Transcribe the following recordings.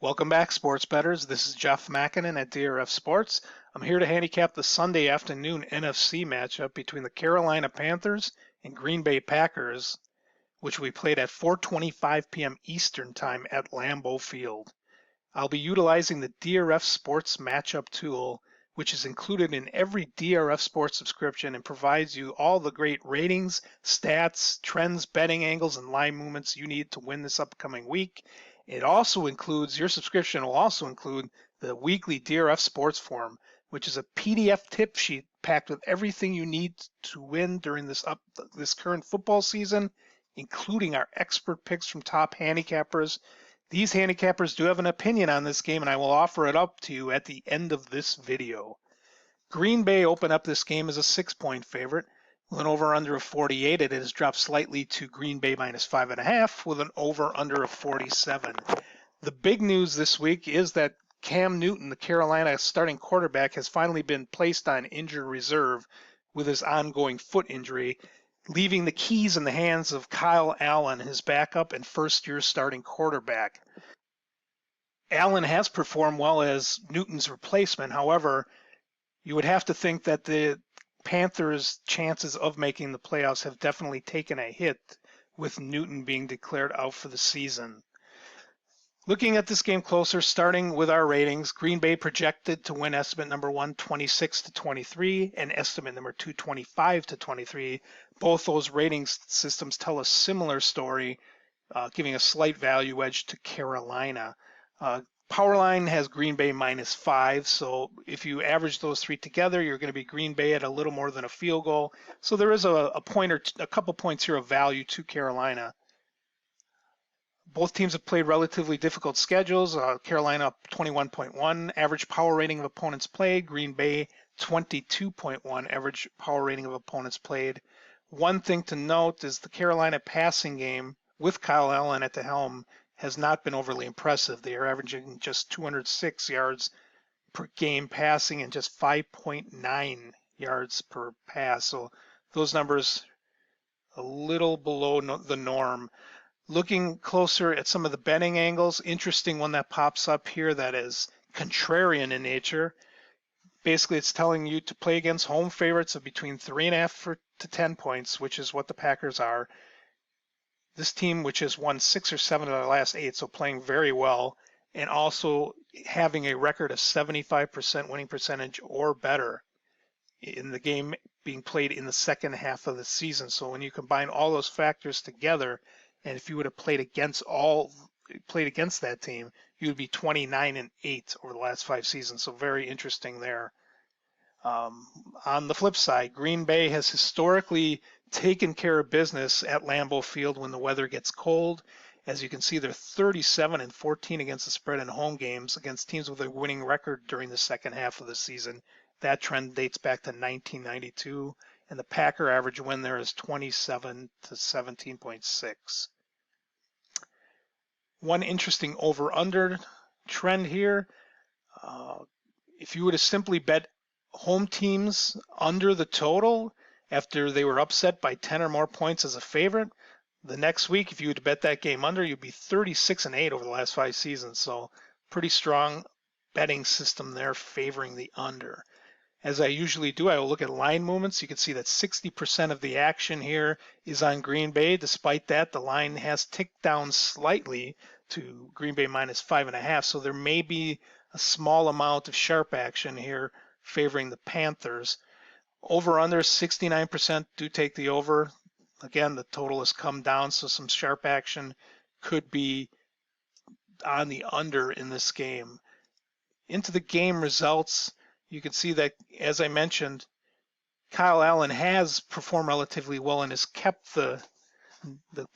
Welcome back, sports bettors. This is Jeff Makinen at DRF Sports. I'm here to handicap the Sunday afternoon NFC matchup between the Carolina Panthers and Green Bay Packers, which we played at 4:25 p.m. Eastern Time at Lambeau Field. I'll be utilizing the DRF Sports matchup tool, which is included in every DRF Sports subscription and provides you all the great ratings, stats, trends, betting angles, and line movements you need to win this upcoming week. It also includes, your subscription will also include the weekly DRF Sports Forum, which is a PDF tip sheet packed with everything you need to win during this current football season, including our expert picks from top handicappers. These handicappers do have an opinion on this game, and I will offer it up to you at the end of this video. Green Bay opened up this game as a 6-point favorite with an over-under of 48. It has dropped slightly to Green Bay minus 5.5 with an over-under of 47. The big news this week is that Cam Newton, the Carolina starting quarterback, has finally been placed on injured reserve with his ongoing foot injury, leaving the keys in the hands of Kyle Allen, his backup and first-year starting quarterback. Allen has performed well as Newton's replacement. However, you would have to think that the Panthers' chances of making the playoffs have definitely taken a hit with Newton being declared out for the season. Looking at this game closer, starting with our ratings, Green Bay projected to win estimate number 1, 26-23, and estimate number 2, 25-23. Both those ratings systems tell a similar story, giving a slight value edge to Carolina. Powerline has Green Bay minus 5, so if you average those three together, you're going to be Green Bay at a little more than a field goal. So there is a couple points here of value to Carolina. Both teams have played relatively difficult schedules. Carolina up 21.1 average power rating of opponents played. Green Bay 22.1 average power rating of opponents played. One thing to note is the Carolina passing game with Kyle Allen at the helm has not been overly impressive. They are averaging just 206 yards per game passing and just 5.9 yards per pass. So those numbers a little below the norm. Looking closer at some of the betting angles, interesting one that pops up here that is contrarian in nature. Basically, it's telling you to play against home favorites of between 3.5 to 10 points, which is what the Packers are. This team, which has won 6 or 7 of their last 8, so playing very well, and also having a record of 75% winning percentage or better in the game being played in the second half of the season. So when you combine all those factors together, and if you would have played against that team, you would be 29-8 over the last 5 seasons. So very interesting there. On the flip side, Green Bay has historically taken care of business at Lambeau Field when the weather gets cold. As you can see, they're 37-14 against the spread in home games against teams with a winning record during the second half of the season. That trend dates back to 1992, and the Packer average win there is 27 to 17.6. One interesting over-under trend here. If you were to simply bet home teams under the total after they were upset by 10 or more points as a favorite, the next week, if you would bet that game under, you'd be 36-8 over the last 5 seasons. So pretty strong betting system there favoring the under. As I usually do, I will look at line movements. You can see that 60% of the action here is on Green Bay. Despite that, the line has ticked down slightly to Green Bay minus 5.5. So there may be a small amount of sharp action here favoring the Panthers. Over under 69% do take the over. Again, the total has come down, so some sharp action could be on the under in this game. Into the game results, you can see that, as I mentioned, Kyle Allen has performed relatively well and has kept the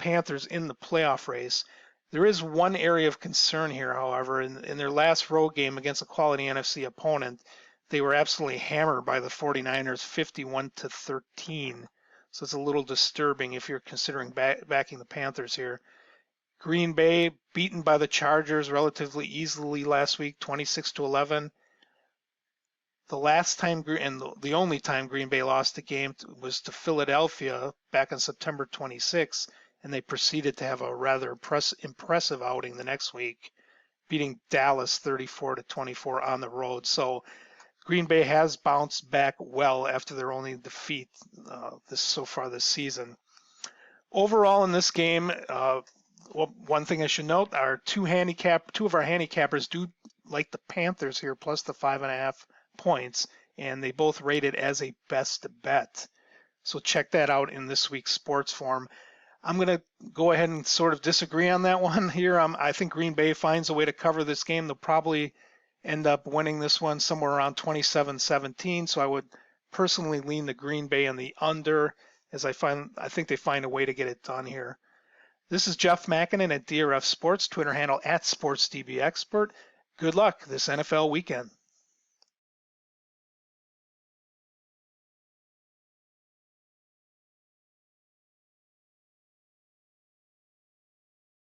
Panthers in the playoff race. There is one area of concern here, however. In their last road game against a quality NFC opponent, they were absolutely hammered by the 49ers 51-13. So it's a little disturbing if you're considering backing the Panthers here. Green Bay beaten by the Chargers relatively easily last week, 26-11. The last time and the only time Green Bay lost a game was to Philadelphia back on September 26, and they proceeded to have a rather impressive outing the next week. beating Dallas 34-24 on the road. So Green Bay has bounced back well after their only defeat so far this season. Overall in this game, well, one thing I should note, two of our handicappers do like the Panthers here, plus the 5.5 points, and they both rate it as a best bet. So check that out in this week's sports form. I'm going to go ahead and sort of disagree on that one here. I think Green Bay finds a way to cover this game. They'll probably end up winning this one somewhere around 27-17. So I would personally lean the Green Bay and the under, as I think they find a way to get it done here. This is Jeff Makinen at DRF Sports, Twitter handle @SportsDBExpert. Good luck this NFL weekend.